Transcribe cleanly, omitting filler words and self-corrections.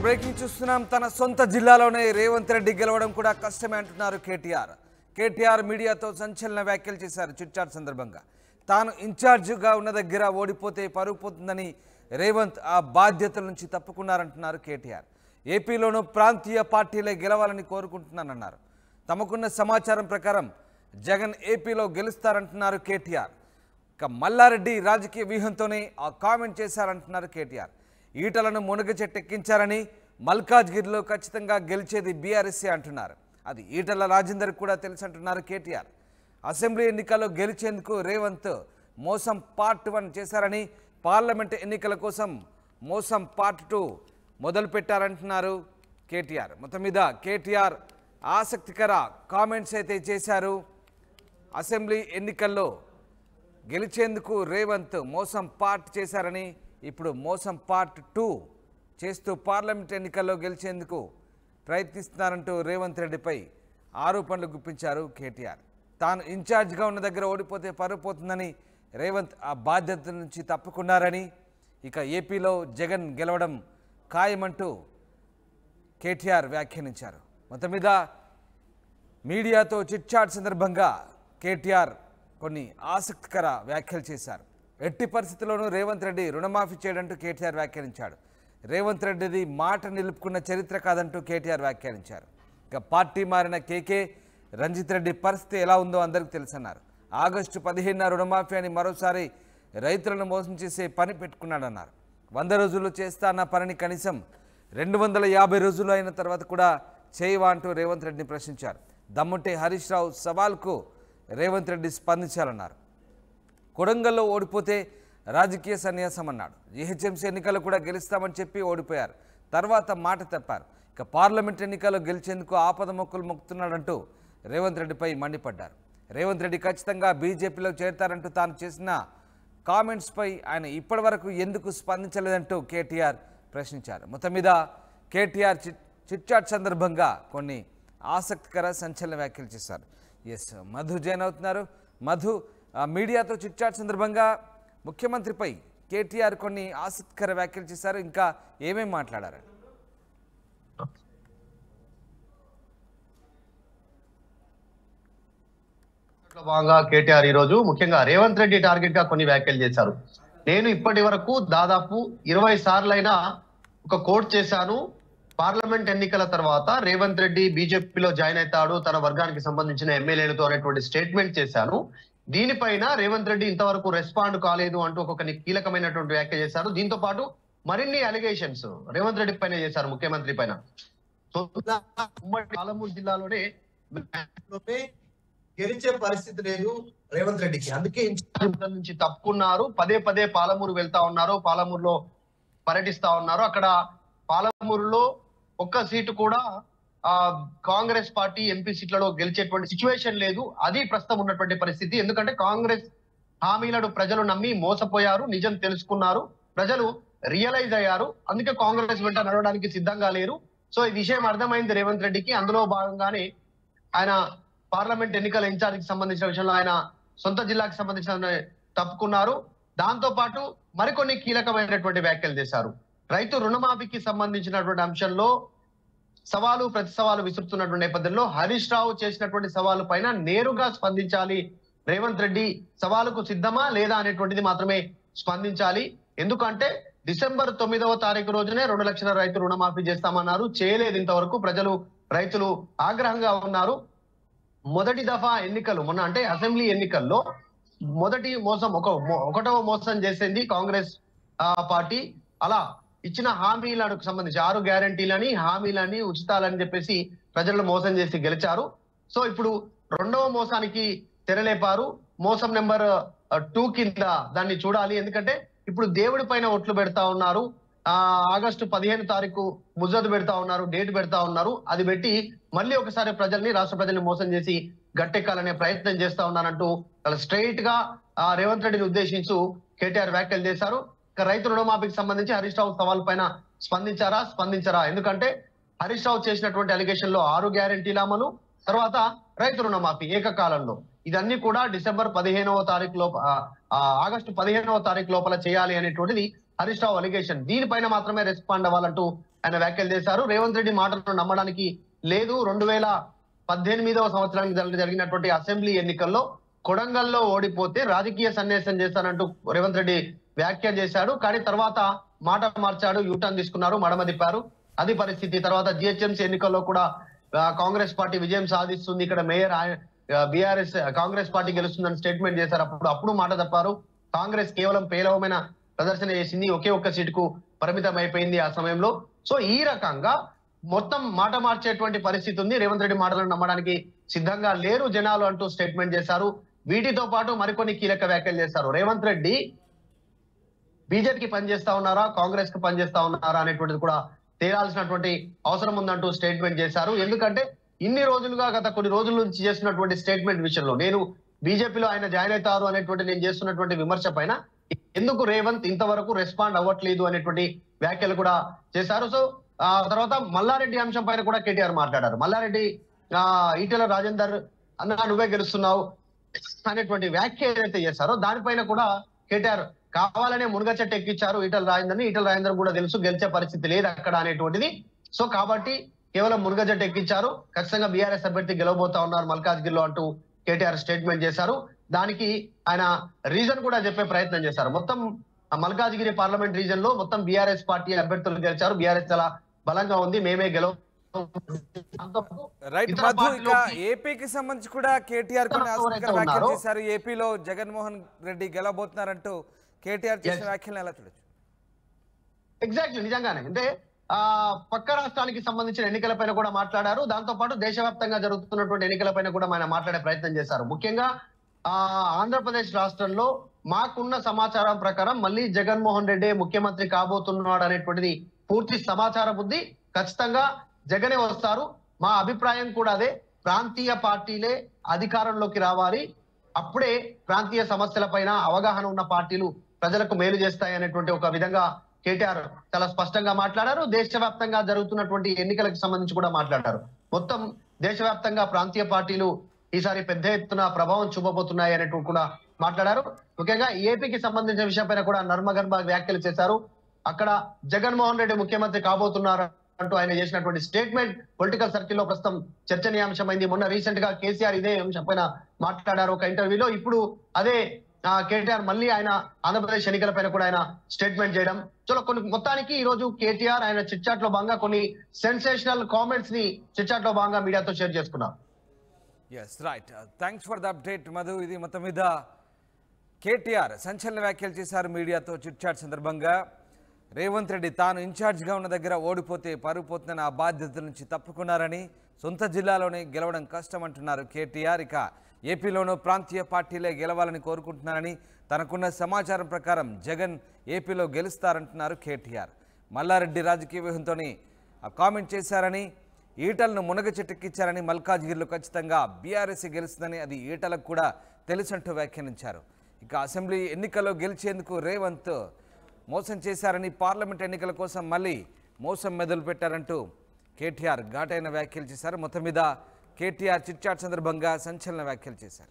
Breaking చూస్తున్నాం. తన సొంత జిల్లాలోనే రేవంత్ రెడ్డి గెలవడం కూడా కష్టమే అంటున్నారు కేటీఆర్ మీడియాతో సంచలన వ్యాఖ్యలు చేశారు. చిట్చాట్ సందర్భంగా తాను ఇన్ఛార్జిగా ఉన్న దగ్గర ఓడిపోతే పరువు పోతుందని రేవంత్ ఆ బాధ్యతల నుంచి తప్పుకున్నారంటున్నారు కేటీఆర్. ఏపీలోనూ ప్రాంతీయ పార్టీలే గెలవాలని కోరుకుంటున్నానన్నారు. తమకున్న సమాచారం ప్రకారం జగన్ ఏపీలో గెలుస్తారంటున్నారు కేటీఆర్. ఇక మల్లారెడ్డి రాజకీయ వ్యూహంతోనే ఆ కామెంట్ చేశారంటున్నారు కేటీఆర్. ఈటలను మునగ చెట్టెక్కించారని, మల్కాజ్గిరిలో ఖచ్చితంగా గెలిచేది బీఆర్ఎస్ఏ అంటున్నారు. అది ఈటల రాజేందర్ కూడా తెలుసు అంటున్నారు కేటీఆర్. అసెంబ్లీ ఎన్నికల్లో గెలిచేందుకు రేవంత్ మోసం పార్ట్ 1 చేశారని, పార్లమెంట్ ఎన్నికల కోసం మోసం పార్ట్ 2 మొదలుపెట్టారంటున్నారు కేటీఆర్. మొత్తం మీద కేటీఆర్ ఆసక్తికర కామెంట్స్ అయితే చేశారు. అసెంబ్లీ ఎన్నికల్లో గెలిచేందుకు రేవంత్ మోసం పార్ట్ చేశారని, ఇప్పుడు మోసం పార్ట్ 2 చేస్తూ పార్లమెంట్ ఎన్నికల్లో గెలిచేందుకు ప్రయత్నిస్తున్నారంటూ రేవంత్ రెడ్డిపై ఆరోపణలు గుప్పించారు కేటీఆర్. తాను ఇన్ఛార్జ్గా ఉన్న దగ్గర ఓడిపోతే పరువు పోతుందని రేవంత్ ఆ బాధ్యత నుంచి తప్పుకున్నారని, ఇక ఏపీలో జగన్ గెలవడం ఖాయమంటూ కేటీఆర్ వ్యాఖ్యానించారు. మొత్తం మీద మీడియాతో చిట్చాట్ సందర్భంగా కేటీఆర్ కొన్ని ఆసక్తికర వ్యాఖ్యలు చేశారు. ఎట్టి పరిస్థితుల్లోనూ రేవంత్ రెడ్డి రుణమాఫీ చేయడంటూ కేటీఆర్ వ్యాఖ్యానించాడు. రేవంత్ రెడ్డిది మాట నిలుపుకున్న చరిత్ర కాదంటూ కేటీఆర్ వ్యాఖ్యానించారు. ఇక పార్టీ మారిన కేకే రంజిత్ రెడ్డి పరిస్థితి ఎలా ఉందో అందరికీ తెలుసన్నారు. ఆగస్టు 15న రుణమాఫీ అని మరోసారి రైతులను మోసం చేసే పని పెట్టుకున్నాడన్నారు. 100 రోజుల్లో చేస్తా అన్న పనిని కనీసం 250 రోజులు అయిన తర్వాత కూడా చేయవా అంటూ రేవంత్ రెడ్డిని ప్రశ్నించారు. దమ్ముంటే హరీష్ రావు సవాల్కు రేవంత్ రెడ్డి స్పందించాలన్నారు. కొడంగల్లో ఓడిపోతే రాజకీయ సన్యాసం అన్నాడు. జీహెచ్ఎంసీ ఎన్నికల్లో కూడా గెలుస్తామని చెప్పి ఓడిపోయారు, తర్వాత మాట తప్పారు. ఇక పార్లమెంట్ ఎన్నికల్లో గెలిచేందుకు ఆపద మొక్కులు మొక్కుతున్నాడంటూ రేవంత్ రెడ్డిపై మండిపడ్డారు. రేవంత్ రెడ్డి ఖచ్చితంగా బీజేపీలో చేరతారంటూ తాను చేసిన కామెంట్స్పై ఆయన ఇప్పటివరకు ఎందుకు స్పందించలేదంటూ కేటీఆర్ ప్రశ్నించారు. మొత్తం మీద కేటీఆర్ చిట్చాట్ సందర్భంగా కొన్ని ఆసక్తికర సంచలన వ్యాఖ్యలు చేశారు. మధు జాయిన్ అవుతున్నారు. మధు, మీడియాతో చిట్చాట్ సందర్భంగా ముఖ్యమంత్రిపై కేటీఆర్ కొన్ని ఆసక్తికర వ్యాఖ్యలు చేశారు. ఇంకా ఏమేమి మాట్లాడారు? భాగంగా కేటీఆర్ ఈ రోజు ముఖ్యంగా రేవంత్ రెడ్డి టార్గెట్ గా కొన్ని వ్యాఖ్యలు చేశారు. నేను ఇప్పటి వరకు దాదాపు 20 సార్లైనా ఒక కోట్ చేశాను. పార్లమెంట్ ఎన్నికల తర్వాత రేవంత్ రెడ్డి బీజేపీలో జాయిన్ అవుతాడు తన వర్గానికి సంబంధించిన ఎమ్మెల్యేలతో అనేటువంటి స్టేట్మెంట్ చేశాను. దీనిపైన రేవంత్ రెడ్డి ఇంతవరకు రెస్పాండ్ కాలేదు అంటూ ఒక కీలకమైనటువంటి వ్యాఖ్య చేశారు. దీంతో పాటు మరిన్ని అలిగేషన్స్ రేవంత్ రెడ్డి పైన చేశారు. ముఖ్యమంత్రి పైన ఉమ్మడి పాలమూరు జిల్లాలోనే గెలిచే పరిస్థితి లేదు రేవంత్ రెడ్డికి, అందుకే ఇన్ఛార్జ్ నుంచి తప్పుకున్నారు. పదే పదే పాలమూరు వెళ్తా ఉన్నారు, పాలమూరులో పర్యటిస్తా ఉన్నారు. అక్కడ పాలమూరులో ఒక్క సీటు కూడా కాంగ్రెస్ పార్టీ ఎంపీ సీట్లలో గెలిచేటువంటి సిచ్యువేషన్ లేదు. అది ప్రస్తుతం ఉన్నటువంటి పరిస్థితి. ఎందుకంటే కాంగ్రెస్ హామీలను ప్రజలు నమ్మి మోసపోయారు, నిజం తెలుసుకున్నారు, ప్రజలు రియలైజ్ అయ్యారు. అందుకే కాంగ్రెస్ వెంట నడవడానికి సిద్ధంగా లేరు. సో ఈ విషయం అర్థమైంది రేవంత్ రెడ్డికి. అందులో భాగంగానే ఆయన పార్లమెంట్ ఎన్నికల ఇన్ఛార్జికి సంబంధించిన విషయంలో ఆయన సొంత జిల్లాకి సంబంధించిన తప్పుకున్నారు. దాంతో పాటు మరికొన్ని కీలకమైనటువంటి వ్యాఖ్యలు చేశారు. రైతు రుణమాఫీకి సంబంధించినటువంటి అంశంలో సవాలు ప్రతి సవాలు విసురుతున్నటువంటి నేపథ్యంలో హరీష్ రావు చేసినటువంటి సవాలు పైన నేరుగా స్పందించాలి. రేవంత్ రెడ్డి సవాలుకు సిద్ధమా లేదా అనేటువంటిది మాత్రమే స్పందించాలి. ఎందుకంటే డిసెంబర్ 9వ తారీఖు రోజునే 2 లక్షల రైతు రుణమాఫీ చేస్తామన్నారు, చేయలేదు ఇంతవరకు. రైతులు ఆగ్రహంగా ఉన్నారు. మొదటి దఫా ఎన్నికలు మొన్న అంటే అసెంబ్లీ ఎన్నికల్లో మొదటి మోసం ఒకటవ మోసం చేసింది కాంగ్రెస్ పార్టీ. అలా ఇచ్చిన హామీలకు సంబంధించి 6 గ్యారంటీలని, హామీలని, ఉచితాలని చెప్పేసి ప్రజలను మోసం చేసి గెలిచారు. సో ఇప్పుడు రెండవ మోసానికి తెరలేపారు. మోసం నెంబర్ 2 కింద దాన్ని చూడాలి. ఎందుకంటే ఇప్పుడు దేవుడి పైన ఒట్లు పెడతా ఉన్నారు. ఆగస్టు 15 తారీఖు ముజద్దు పెడతా ఉన్నారు, డేట్ పెడతా ఉన్నారు. అది పెట్టి మళ్ళీ ఒకసారి రాష్ట్ర ప్రజల్ని మోసం చేసి గట్టెక్కాలనే ప్రయత్నం చేస్తా ఉన్నారంటూ స్ట్రైట్ గా రేవంత్ రెడ్డిని ఉద్దేశించు కేటీఆర్ వ్యాఖ్యలు చేశారు. రైతు రుణమాఫీకి సంబంధించి హరీష్ రావు సవాల్ పైన స్పందించరా? ఎందుకంటే హరీష్ రావు చేసినటువంటి అలిగేషన్ లో 6 గ్యారెంటీల అమలు, తర్వాత రైతు రుణమాఫీ ఏకకాలంలో ఇదన్నీ కూడా డిసెంబర్ 15వ తారీఖు ఆగస్టు 15వ తారీఖు లోపల చేయాలి అనేటువంటిది హరీష్ రావు అలిగేషన్. దీనిపైన మాత్రమే రెస్పాండ్ అవ్వాలంటూ ఆయన వ్యాఖ్యలు చేశారు. రేవంత్ రెడ్డి మాటలను నమ్మడానికి లేదు. 2018వ సంవత్సరానికి జరిగినటువంటి అసెంబ్లీ ఎన్నికల్లో కొడంగల్లో ఓడిపోతే రాజకీయ సన్యాసం చేస్తానంటూ రేవంత్ రెడ్డి వ్యాఖ్య చేశాడు. కానీ తర్వాత మాట మార్చాడు, యూటర్న్ తీసుకున్నారు, మడమ తిప్పారు. అది పరిస్థితి. తర్వాత జిహెచ్ఎంసీ ఎన్నికల్లో కూడా కాంగ్రెస్ పార్టీ విజయం సాధిస్తుంది, ఇక్కడ మేయర్ బీఆర్ఎస్ కాంగ్రెస్ పార్టీ గెలుస్తుందని స్టేట్మెంట్ చేశారు. అప్పుడు మాట తప్పారు. కాంగ్రెస్ కేవలం పేలవమైన ప్రదర్శన చేసింది, ఒకే ఒక్క సీటుకు పరిమితం అయిపోయింది ఆ సమయంలో. సో ఈ రకంగా మొత్తం మాట మార్చేటువంటి పరిస్థితి ఉంది. రేవంత్ రెడ్డి మాటలను నమ్మడానికి సిద్ధంగా లేరు జనాలు అంటూ స్టేట్మెంట్ చేశారు. వీటితో పాటు మరికొన్ని కీలక వ్యాఖ్యలు చేశారు. రేవంత్ రెడ్డి బీజేపీకి పనిచేస్తా ఉన్నారా, కాంగ్రెస్ కి పనిచేస్తా ఉన్నారా అనేటువంటిది కూడా తేలాల్సినటువంటి అవసరం ఉందంటూ స్టేట్మెంట్ చేశారు. ఎందుకంటే ఇన్ని రోజులుగా గత కొన్ని రోజుల నుంచి చేస్తున్నటువంటి స్టేట్మెంట్ విషయంలో నేను బీజేపీలో ఆయన జాయిన్ అవుతారు అనేటువంటి నేను చేస్తున్నటువంటి విమర్శ పైన ఎందుకు రేవంత్ ఇంతవరకు రెస్పాండ్ అవ్వట్లేదు అనేటువంటి వ్యాఖ్యలు కూడా చేశారు. సో తర్వాత మల్లారెడ్డి అంశం పైన కూడా కేటీఆర్ మాట్లాడారు. మల్లారెడ్డి ఈటెల రాజేందర్ అన్న నువ్వే గెలుస్తున్నావు అనేటువంటి వ్యాఖ్య ఏదైతే చేశారో దానిపైన కూడా కేటీఆర్ కావాలనే మునగ చెట్టు ఎక్కించారు ఈటెల రాజేందర్ కూడా తెలుసు గెలిచే పరిస్థితి లేదు అక్కడ అనేటువంటిది. సో కాబట్టి కేవలం మునగ చెట్టు ఎక్కించారు, ఖచ్చితంగా బీఆర్ఎస్ అభ్యర్థి గెలవబోతా ఉన్నారు మల్కాజ్గిరిలో అంటూ కేటీఆర్ స్టేట్మెంట్ చేశారు. దానికి ఆయన రీజన్ కూడా చెప్పే ప్రయత్నం చేశారు. మొత్తం మల్కాజ్గిరి పార్లమెంట్ రీజన్ లో మొత్తం బీఆర్ఎస్ పార్టీ అభ్యర్థులు గెలిచారు, బీఆర్ఎస్ చాలా బలంగా ఉంది, మేమే రైట్ మధు. ఇక ఏపీకి సంబంధించి కూడా కేటీఆర్ కొన్ని ఆసక్తికర వ్యాఖ్యలు చేశారు. ఏపీలో జగన్మోహన్ రెడ్డి గెలవబోతున్నారంటూ కేటీఆర్ చేసిన వ్యాఖ్యలను ఎలా చూడొచ్చు? ఎగ్జాక్ట్లీ నిజంగానే అంటే పక్క రాష్ట్రానికి సంబంధించిన ఎన్నికలపైన కూడా మాట్లాడారు. దాంతో పాటు దేశవ్యాప్తంగా జరుగుతున్నటువంటి ఎన్నికలపైన కూడా ఆయన మాట్లాడే ప్రయత్నం చేశారు. ముఖ్యంగా ఆంధ్రప్రదేశ్ రాష్ట్రంలో మాకున్న సమాచారం ప్రకారం మళ్ళీ జగన్మోహన్ రెడ్డి ముఖ్యమంత్రి కాబోతున్నాడు అనేటువంటిది పూర్తి సమాచారం ఉంది. ఖచ్చితంగా జగనే వస్తారు. మా అభిప్రాయం కూడా అదే. ప్రాంతీయ పార్టీలే అధికారంలోకి రావాలి, అప్పుడే ప్రాంతీయ సమస్యల పైన అవగాహన ఉన్న పార్టీలు ప్రజలకు మేలు చేస్తాయి అనేటువంటి ఒక విధంగా కేటీఆర్ చాలా స్పష్టంగా మాట్లాడారు. దేశవ్యాప్తంగా జరుగుతున్నటువంటి ఎన్నికలకు సంబంధించి కూడా మాట్లాడారు. మొత్తం దేశవ్యాప్తంగా ప్రాంతీయ పార్టీలు ఈసారి పెద్ద ఎత్తున ప్రభావం చూపబోతున్నాయి అనేటువంటి కూడా మాట్లాడారు. ముఖ్యంగా ఏపీకి సంబంధించిన విషయంపైన కూడా నర్మగర్భ వ్యాఖ్యలు చేశారు. అక్కడ జగన్మోహన్ రెడ్డి ముఖ్యమంత్రి కాబోతున్నారు అంటూ ఆయన చేసినటువంటి స్టేట్మెంట్ పొలిటికల్ సర్కిల్ లో ప్రస్తుతం చర్చనీయాంశమైంది. మొన్న రీసెంట్ గా కేసీఆర్ ఇదే అంశం పైన మాట్లాడారు ఒక ఇంటర్వ్యూలో. ఇప్పుడు అదే కేటీఆర్ మళ్ళీ ఆయన ఆంధ్రప్రదేశ్ ఎన్నికల పైన కూడా ఆయన స్టేట్మెంట్ చేయడం. చలో కొన్ని మొత్తానికి ఈ రోజు కేటీఆర్ ఆయన చిట్ చాట్ లో భాగంగా కొన్ని సెన్సేషనల్ కామెంట్స్ ని చిట్ చాట్ లో భాగంగా మీడియాతో షేర్ చేసుకున్నారు. Yes right, thanks for the update Madhu. ఇది మొత్తం మీద కేటీఆర్ సంచలన వ్యాఖ్యలు చేశారు మీడియాతో చిట్ చాట్ సందర్భంగా. రేవంత్ రెడ్డి తాను ఇన్ఛార్జిగా ఉన్న దగ్గర ఓడిపోతే పరుగు పోతుందని ఆ బాధ్యత నుంచి తప్పుకున్నారని, సొంత జిల్లాలోనే గెలవడం కష్టం అంటున్నారు కేటీఆర్. ఇక ఏపీలోనూ ప్రాంతీయ పార్టీలే గెలవాలని కోరుకుంటున్నారని, తనకున్న సమాచారం ప్రకారం జగన్ ఏపీలో గెలుస్తారంటున్నారు కేటీఆర్. మల్లారెడ్డి రాజకీయ వ్యూహంతోనే కామెంట్ చేశారని, ఈటలను మునగ చెట్టెక్కించారని, మల్కాజ్గిరిలో ఖచ్చితంగా బీఆర్ఎస్ గెలుస్తుందని అది ఈటలకు కూడా తెలుసంటూ వ్యాఖ్యానించారు. ఇక అసెంబ్లీ ఎన్నికల్లో గెలిచేందుకు రేవంత్ మోసం చేశారని, పార్లమెంట్ ఎన్నికల కోసం మళ్ళీ మోసం మొదలు పెట్టారంటూ కేటీఆర్ ఘాటైన వ్యాఖ్యలు చేశారు. మొత్తం మీద కేటీఆర్ చిట్ చాట్ సందర్భంగా సంచలన వ్యాఖ్యలు చేశారు.